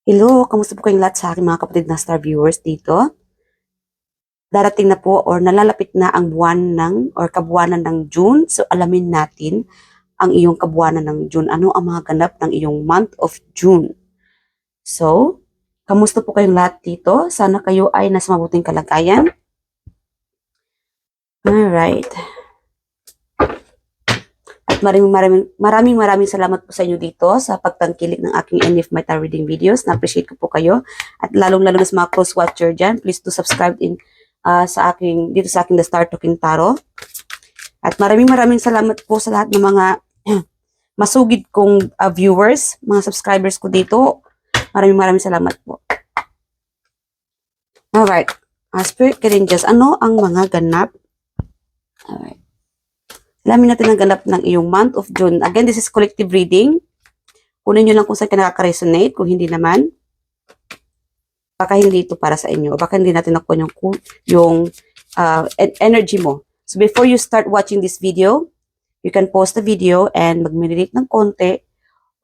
Hello, kamusta po kayong lahat sa aking mga kapatid na star viewers dito? Darating na po or nalalapit na ang buwan ng or kabuwanan ng June. So alamin natin ang iyong kabuwanan ng June. Ano ang mga ganap ng iyong month of June? So, kamusta po kayong lahat dito? Sana kayo ay nasa mabuting kalagayan. Alright. At maraming salamat po sa inyo dito sa pagtangkilik ng aking NF Meta Reading videos. Na-appreciate ko po kayo. At lalong-lalo na sa mga close watcher dyan, please do subscribe dito sa aking The Star Talking Tarot. At maraming salamat po sa lahat ng mga masugid kong viewers, mga subscribers ko dito. Maraming salamat po. Alright. Spirit Angels, ano ang mga ganap? Alright. Alamin natin ang ganap ng iyong month of June. Again, this is collective reading. Kunin nyo lang kung saan ka nakaka-resonate. Kung hindi naman, baka hindi ito para sa inyo. Baka hindi natin nakuha yung energy mo. So before you start watching this video, you can pause the video and mag-meditate ng konti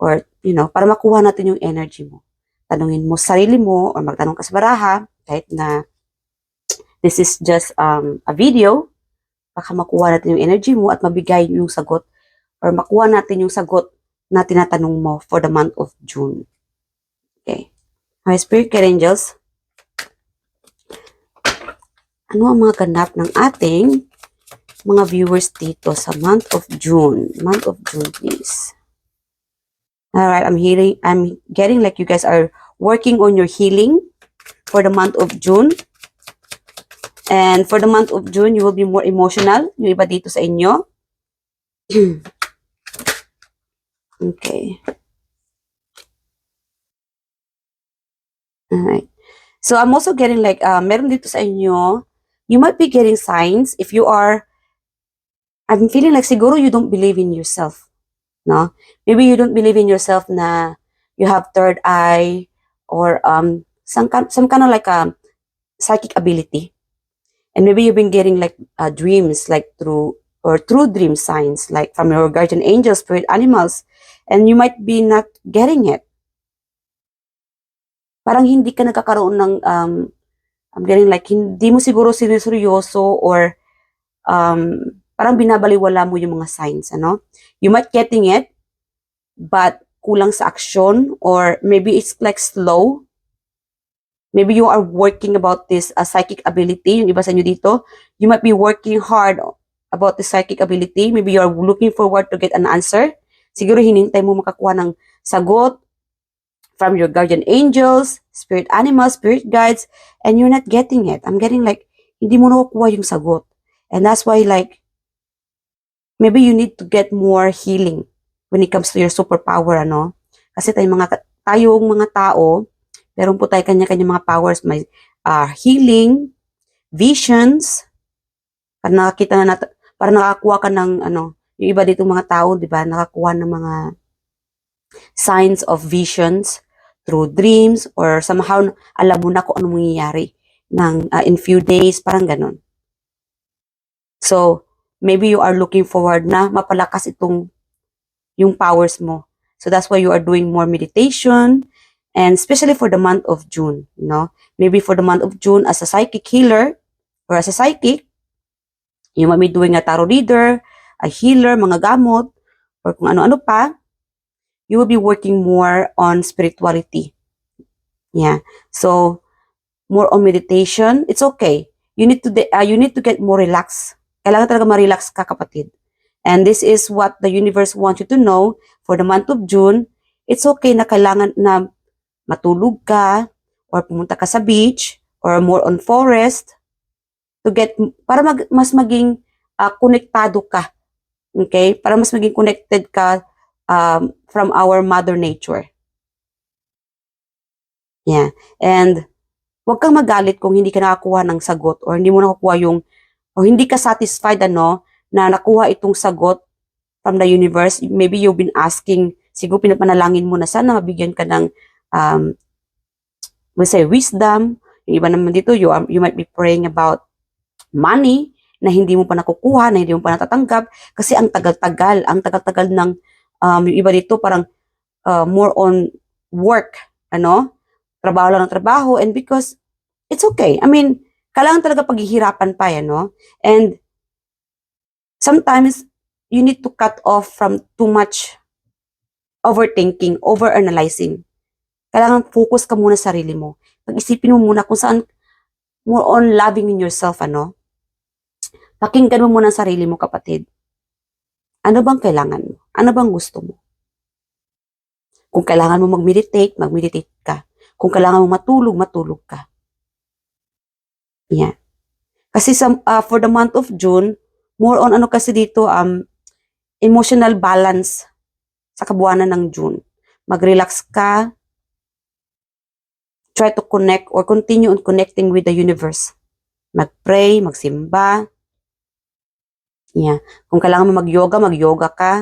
or, para makuha natin yung energy mo. Tanungin mo sarili mo or magtanong ka sa baraha kahit na this is just a video. Baka makuha natin yung energy mo at mabigay yung sagot or makuha natin yung sagot na tinatanong mo for the month of June. Okay. My Spirit Angels, ano ang mga ganap ng ating mga viewers dito sa month of June? Month of June, please. Alright, I'm getting like you guys are working on your healing for the month of June. And for the month of June, you will be more emotional. Yung iba dito sa inyo. Okay. Alright. So, I'm also getting like, meron dito sa inyo, you might be getting signs if you are, I'm feeling like siguro you don't believe in yourself. No? Maybe you don't believe in yourself na you have third eye or some kind of like a psychic ability. And maybe you've been getting like dreams like through dream signs like from your guardian angels, spirit animals, and you might be not getting it. Parang hindi ka nagkakaroon ng I'm getting like hindi mo siguro seryoso or parang binabaliwala mo yung mga signs, ano? You might getting it but kulang sa action or maybe it's like slow. Maybe you are working about this psychic ability, yung iba sa inyo dito. You might be working hard about the psychic ability. Maybe you are looking forward to get an answer. Siguro hinintay mo makakuha ng sagot from your guardian angels, spirit animals, spirit guides, and you're not getting it. I'm getting like, hindi mo nakukuha yung sagot. And that's why like, maybe you need to get more healing when it comes to your superpower, ano? Kasi tayong mga tao, meron po tayo kanya-kanya mga powers. May healing, visions, para nakakita na natin, para nakakuha ka ng, yung iba dito mga tao, di ba, nakakuha ng mga signs of visions through dreams or somehow alam mo na kung ano mangyayari in few days, parang ganun. So, maybe you are looking forward na mapalakas yung powers mo. So, that's why you are doing more meditation, and especially for the month of June, maybe for the month of June as a psychic healer or as a psychic, you might be doing a tarot reader, a healer, mga gamot, or kung ano-ano pa, you will be working more on spirituality. Yeah. So, more on meditation. It's okay. You need to get more relaxed. Kailangan talaga ma-relax ka, kapatid. And this is what the universe wants you to know for the month of June. It's okay na kailangan na matulog ka or pumunta ka sa beach or more on forest to get para mas maging konektado ka. Okay? Para mas maging connected ka from our mother nature. Yeah. And huwag kang magalit kung hindi ka nakakuha ng sagot or hindi mo nakukuha o hindi ka satisfied na nakuha itong sagot from the universe. Maybe you've been asking, siguro pinapanalangin mo na sana mabigyan ka ng we say wisdom. Yung iba naman dito, you might be praying about money na hindi mo pa nakukuha, na hindi mo pa natatanggap kasi ang tagal-tagal ng yung iba dito parang more on work, trabaho lang ng trabaho, and because it's okay. I mean, kailangan talaga paghihirapan pa yan, no? And sometimes, you need to cut off from too much overthinking, overanalyzing. Kailangan focus ka muna sa sarili mo. Pag-isipin mo muna kung saan, more on loving in yourself, ano? Pakinggan mo muna ang sarili mo, kapatid. Ano bang kailangan mo? Ano bang gusto mo? Kung kailangan mo mag-meditate, mag-meditate ka. Kung kailangan mo matulog, matulog ka. Yan. Kasi for the month of June, more on ano kasi dito, emotional balance sa kabuuanan ng June. Mag-relax ka, try to connect or continue on connecting with the universe. Mag-pray, magsimba. Yeah. Kung kailangan mo mag-yoga, mag-yoga ka.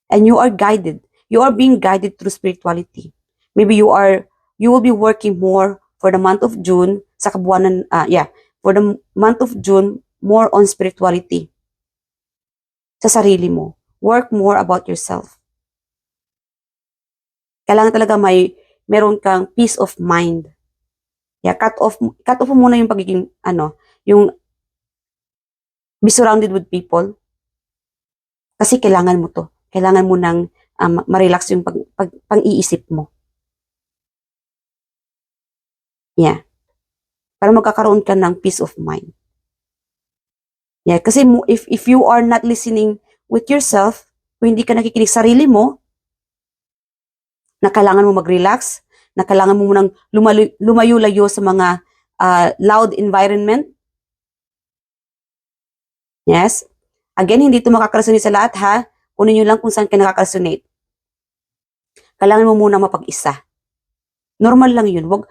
And you are guided. You are being guided through spirituality. Maybe you will be working more for the month of June sa kabuuanan, for the month of June, more on spirituality. Sa sarili mo. Work more about yourself. Kailangan talaga meron kang peace of mind. Yeah, cut off mo muna yung pagiging, yung be surrounded with people. Kasi kailangan mo to. Kailangan mo nang ma-relax yung pang-iisip mo. Yeah. Para magkakaroon ka ng peace of mind. Yeah, kasi if you are not listening with yourself, kung hindi ka nakikinig sa sarili mo, na kailangan mo mag-relax, na kailangan mo munang lumayo-layo sa mga loud environment. Yes. Again, hindi ito makakaresonate sa lahat, ha? Kunin nyo lang kung saan ka nakakaresonate. Kailangan mo muna mapag-isa. Normal lang yun. Wag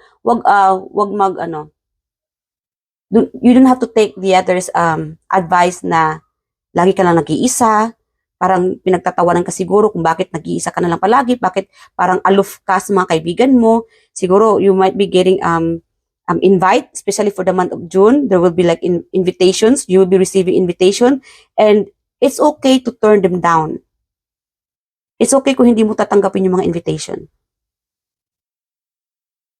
you don't have to take the others advice na lagi ka lang nag-iisa, parang pinagtatawanan ka siguro kung bakit nag-iisa ka na lang palagi, bakit parang aloof ka sa mga kaibigan mo. Siguro you might be getting invite, especially for the month of June. There will be like invitations. You will be receiving invitation, and it's okay to turn them down. It's okay kung hindi mo tatanggapin yung mga invitation.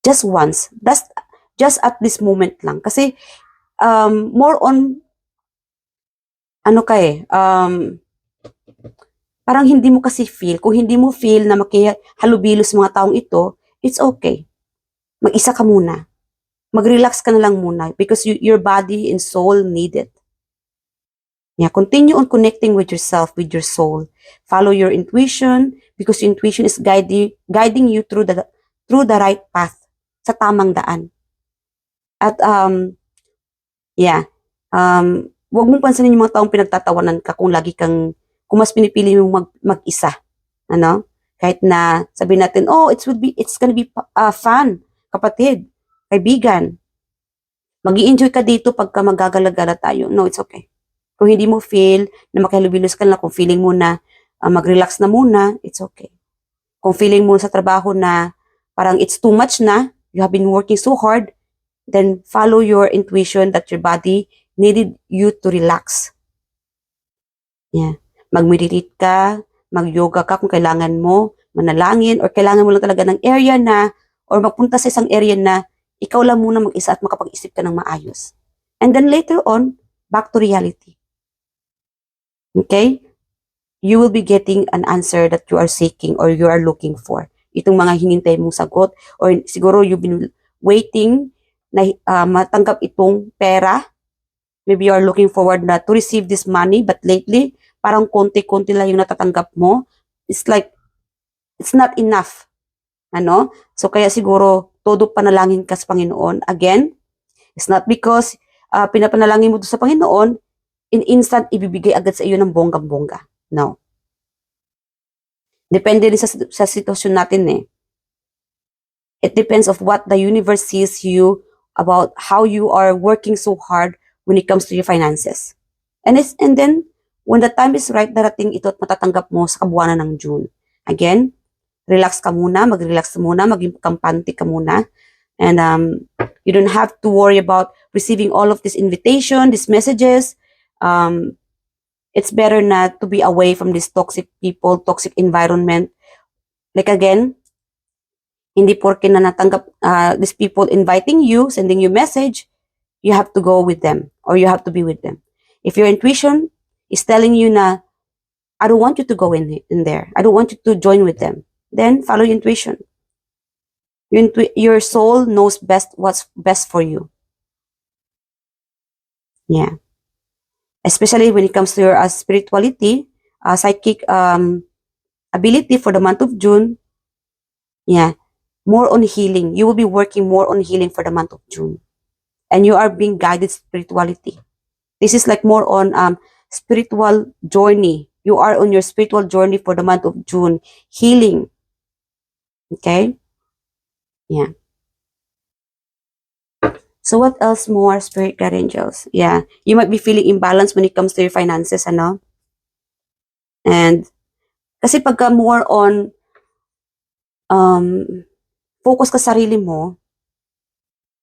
Just once. Just at this moment lang. Kasi more on parang hindi mo kasi feel. Kung hindi mo feel na makihalubilo sa mga taong ito, it's okay. Mag-isa ka muna. Mag-relax ka na lang muna because your body and soul need it. Yeah, continue on connecting with yourself, with your soul. Follow your intuition because your intuition is guiding you through the right path, sa tamang daan. At wag mong pansinin yung mga taong pinagtatawanan ka kung mas pinipili mong mag-isa. Kahit na sabihin natin, it's gonna be fun, kapatid, kaibigan. Mag-i-enjoy ka dito pagka magagala-gala tayo. No, it's okay. Kung hindi mo feel na makihalubilos ka lang, kung feeling mo na mag-relax na muna, it's okay. Kung feeling mo sa trabaho na parang it's too much na, you have been working so hard, then follow your intuition that your body needed you to relax. Yeah. Mag-meditate ka, mag-yoga ka kung kailangan mo, manalangin, or kailangan mo lang talaga ng area na, or magpunta sa isang area na ikaw lang muna mag-isa at makapag-isip ka ng maayos. And then later on, back to reality. Okay? You will be getting an answer that you are seeking or you are looking for. Itong mga hinintay mong sagot, or siguro you've been waiting na matanggap itong pera. Maybe you are looking forward na to receive this money, but lately, parang konti-konti lang yung natatanggap mo. It's like, it's not enough. So kaya siguro, todo panalangin ka sa Panginoon. Again, it's not because pinapanalangin mo to sa Panginoon, in instant, ibibigay agad sa iyo ng bonggang-bongga. No. Depende din sa sitwasyon natin eh. It depends of what the universe sees you about how you are working so hard when it comes to your finances. And then, when the time is right, darating ito at matatanggap mo sa kabuuanan ng June. Again, relax ka muna, mag-relax muna, maging kampante ka muna. And you don't have to worry about receiving all of this invitation, these messages. It's better not to be away from these toxic people, toxic environment. Like again, Hindi porke na natanggap these people inviting you, sending you message, you have to go with them or you have to be with them. If your intuition is telling you na, I don't want you to go in there, I don't want you to join with them, then follow your intuition. Your soul knows best what's best for you. Yeah. Especially when it comes to your spirituality, psychic ability for the month of June. Yeah. More on healing. You will be working more on healing for the month of June. And you are being guided spirituality. This is like more on spiritual journey. You are on your spiritual journey for the month of June. Healing. Okay? Yeah. So what else more, spirit guide angels? Yeah. You might be feeling imbalanced when it comes to your finances, ano? And kasi pagka more on focus ka sa sarili mo,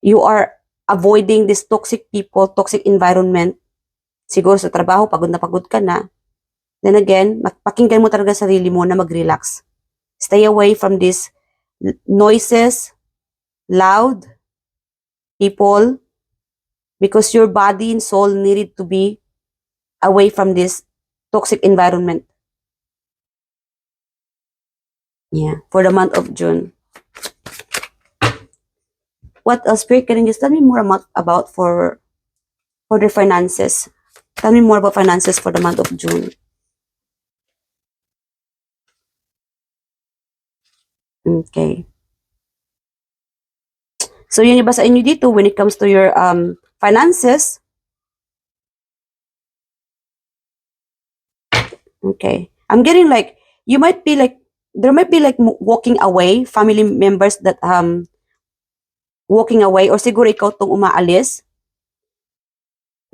you are avoiding this toxic people, toxic environment. Siguro sa trabaho, pagod na pagod ka na. Then again, pakinggan mo talaga sarili mo na mag-relax. Stay away from these noises, loud people, because your body and soul needed to be away from this toxic environment. Yeah, for the month of June. What else, Spirit, can you just tell me more about for the finances? Tell me more about finances for the month of June. Okay. So, yun iba sa inyo dito when it comes to your finances. Okay. I'm getting like, you might be like, there might be like walking away, family members that walking away, or siguro ikaw tong umaalis.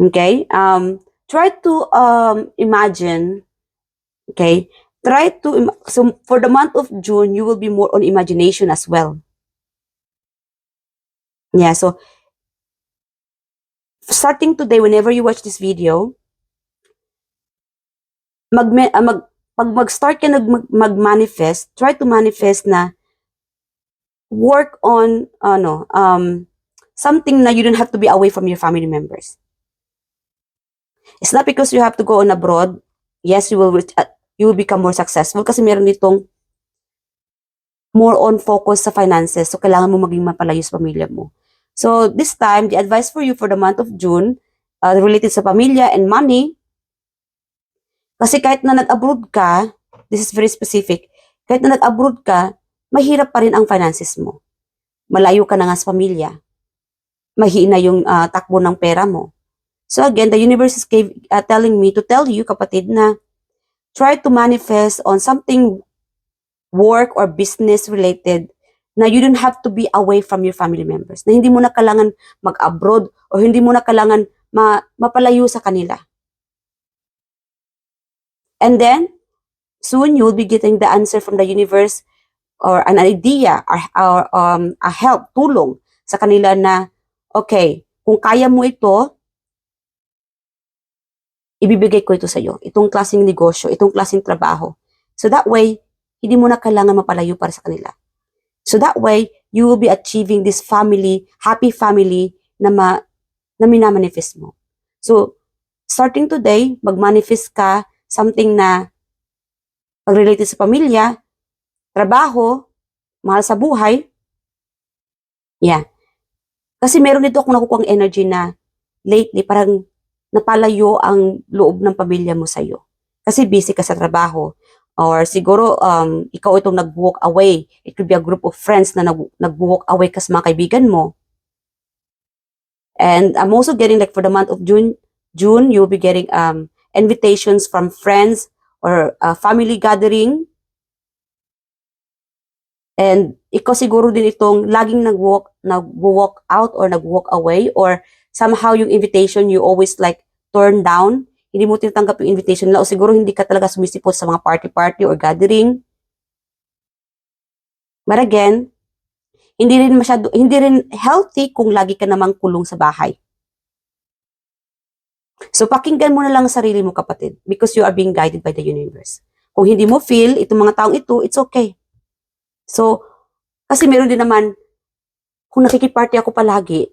Okay? Try to imagine, okay? Try to, so for the month of June, you will be more on imagination as well. Yeah, so starting today, whenever you watch this video, pag mag-start ka mag-manifest, try to manifest na work on something na you don't have to be away from your family members. It's not because you have to go on abroad. Yes, you will become more successful kasi meron ditong more on focus sa finances. So, kailangan mo maging mapalayo sa pamilya mo. So, this time, the advice for you for the month of June, related sa pamilya and money, kasi kahit na nag-abroad ka, this is very specific, kahit na nag-abroad ka, mahirap pa rin ang finances mo. Malayo ka na nga sa pamilya. Mahina yung takbo ng pera mo. So again, the universe is telling me to tell you, kapatid, na try to manifest on something work or business related na you don't have to be away from your family members. Na hindi mo na kailangan mag-abroad o hindi mo na kailangan mapalayo sa kanila. And then, soon you will be getting the answer from the universe or an idea or a help, tulong sa kanila na, okay, kung kaya mo ito, ibibigay ko ito sa iyo. Itong klaseng negosyo, itong klaseng trabaho. So that way, hindi mo na kailangan mapalayo para sa kanila. So that way, you will be achieving this family, happy family na minamanifest mo. So, starting today, mag-manifest ka something na pag-related sa pamilya, trabaho, mahal sa buhay. Yeah. Kasi meron dito akong nakukuha ang energy na lately, parang napalayo ang loob ng pamilya mo sa'yo. Kasi busy ka sa trabaho. Or siguro, ikaw itong nag-walk away. It could be a group of friends na nag-walk away ka sa mga kaibigan mo. And I'm also getting like for the month of June, you'll be getting invitations from friends or family gathering. And ikaw siguro din itong laging nag-walk out or nag-walk away, or somehow yung invitation you always like turn down. Hindi mo tinatanggap yung invitation nila, o siguro hindi ka talaga sumisipot sa mga party or gathering. But again, hindi rin healthy kung lagi ka namang kulong sa bahay. So pakinggan mo na lang ang sarili mo, kapatid, because you are being guided by the universe. Kung hindi mo feel itong mga taong ito, it's okay. So Kasi meron din naman, kung nakikiparty ako palagi,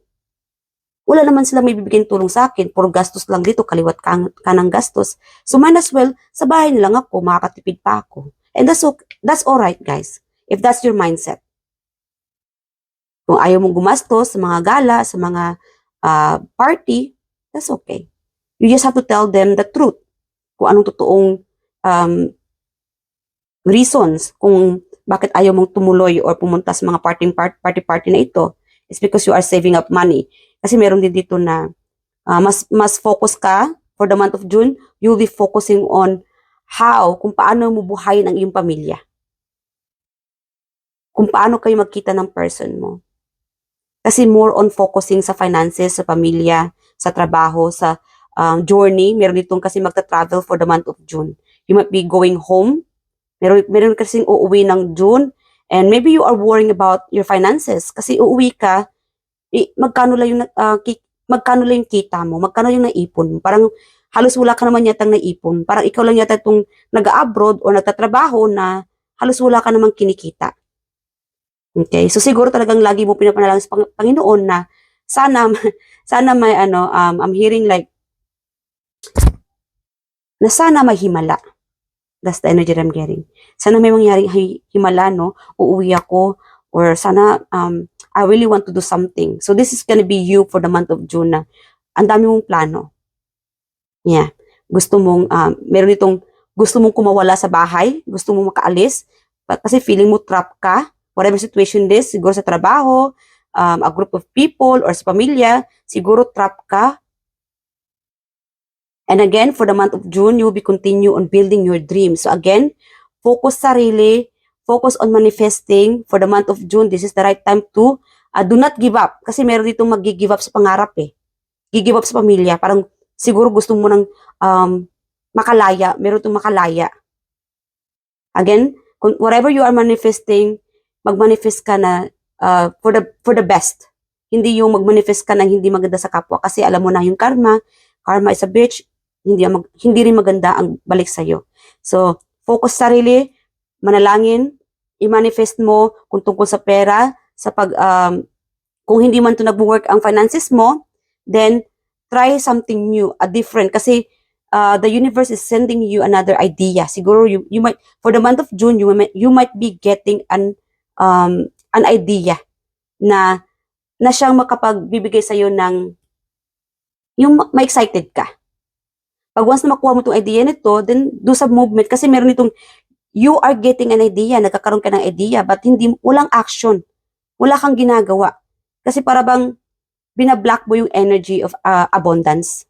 wala naman sila may bibigyan tulong sa akin. Puro gastos lang dito, kaliwat kanang gastos. So might as well, sa bahay na lang ako, makakatipid pa ako. And that's alright, guys. If that's your mindset. Kung ayaw mong gumastos sa mga gala, sa mga party, that's okay. You just have to tell them the truth. Kung anong totoong reasons kung bakit ayaw mong tumuloy or pumunta sa mga party na ito. It's because you are saving up money. Kasi meron din dito na mas focus ka for the month of June, you'll be focusing on kung paano mo buhayin ang iyong pamilya. Kung paano kayo magkita ng person mo. Kasi more on focusing sa finances, sa pamilya, sa trabaho, sa journey. Meron ditong kasi magta-travel for the month of June. You might be going home. Meron kasing uuwi ng June. And maybe you are worrying about your finances. Kasi uuwi ka, magkano lang yung kita mo, magkano yung naipon mo. Parang halos wala ka naman yatang naipon. Parang ikaw lang yata itong nag-abroad o nagtatrabaho na halos wala ka namang kinikita. Okay? So siguro talagang lagi mo pinapanalangin sa Panginoon na sana may I'm hearing like na sana may himala. That's the energy that I'm getting. Sana may mangyaring himala, no? Uuwi ako or sana I really want to do something. So this is gonna be you for the month of June na ang dami mong plano. Yeah. Gusto mong, meron itong, gusto mong kumawala sa bahay, gusto mong makaalis, kasi feeling mo trap ka, whatever situation it is, siguro sa trabaho, a group of people, or sa pamilya, siguro trap ka. And again, for the month of June, you will be continue on building your dreams. So again, focus sarili, focus on manifesting. For the month of June, this is the right time to do not give up. Kasi meron ditong mag-give up sa pangarap eh. Give up sa pamilya. Parang siguro gusto mo ng makalaya. Meron itong makalaya. Again, whatever you are manifesting, mag-manifest ka na for the best. Hindi yung mag-manifest ka ng hindi maganda sa kapwa. Kasi alam mo na yung karma is a bitch. Hindi rin maganda ang balik sa'yo. So, focus sarili, manalangin, i-manifest mo kung tungkol sa pera, kung hindi man to nag-work ang finances mo, then try something new, a different. Kasi the universe is sending you another idea. Siguro you might, for the month of June, you might be getting an idea na siyang makapagbibigay sa'yo ng yung ma-excited ka. Pag once na makuha mo itong idea nito, then do some movement. Kasi meron itong, you are getting an idea, nagkakaroon ka ng idea, but walang action. Wala kang ginagawa. Kasi para bang binablock mo yung energy of abundance.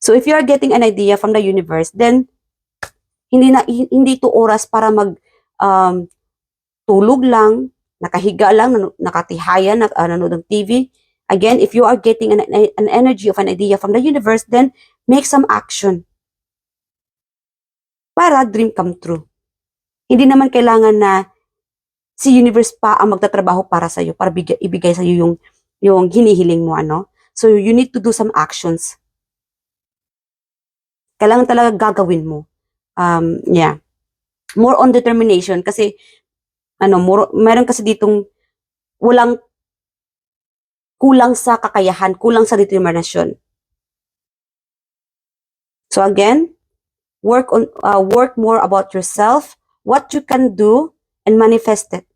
So if you are getting an idea from the universe, then hindi to oras para tulog lang, nakahiga lang, nakatihayan, nanonood ng TV. Again, if you are getting an energy of an idea from the universe, then make some action. Para dream come true. Hindi naman kailangan na si universe pa ang magtatrabaho para sa'yo, para ibigay sa'yo yung hinihiling mo, ano? So, you need to do some actions. Kailangan talaga gagawin mo. Yeah. More on determination kasi, meron kasi ditong kulang sa kakayahan, kulang sa determinasyon. So again, work more about yourself, what you can do, and manifest it.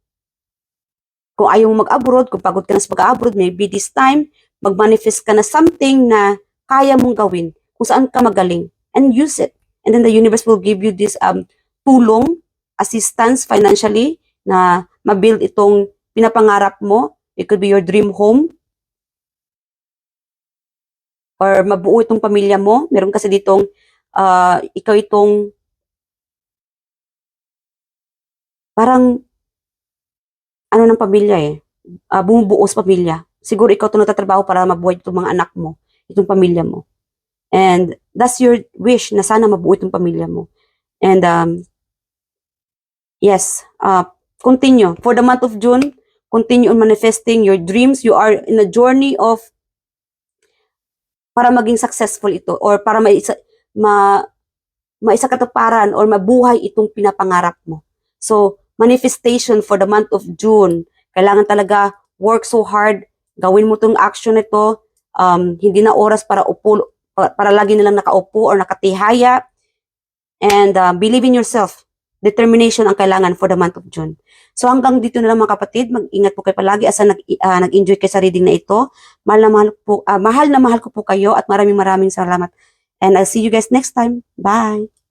Kung ayaw mo mag-abroad, kung pagod ka na sa pag-abroad, maybe this time, mag-manifest ka na something na kaya mong gawin, kung saan ka magaling, and use it. And then the universe will give you this tulong, assistance financially, na ma-build itong pinapangarap mo. It could be your dream home, or mabuo itong pamilya mo. Meron kasi ditong, ikaw itong, parang, ng pamilya eh. Bumubuo sa pamilya. Siguro ikaw itong nagtatrabaho para mabuhay itong mga anak mo, itong pamilya mo. And that's your wish na sana mabuo itong pamilya mo. And, yes, continue. For the month of June, continue on manifesting your dreams. You are in a journey of para maging successful ito or para maisakatuparan or mabuhay itong pinapangarap mo. So, manifestation for the month of June. Kailangan talaga work so hard. Gawin mo tong action nito. Hindi na oras para para lagi nilang nakaupo or nakatihaya. And believe in yourself. Determination ang kailangan for the month of June. So hanggang dito na lang mga kapatid. Mag-ingat po kayo palagi. Asa nag-enjoy kayo sa reading na ito. Mahal na mahal ko po kayo at maraming salamat. And I'll see you guys next time. Bye!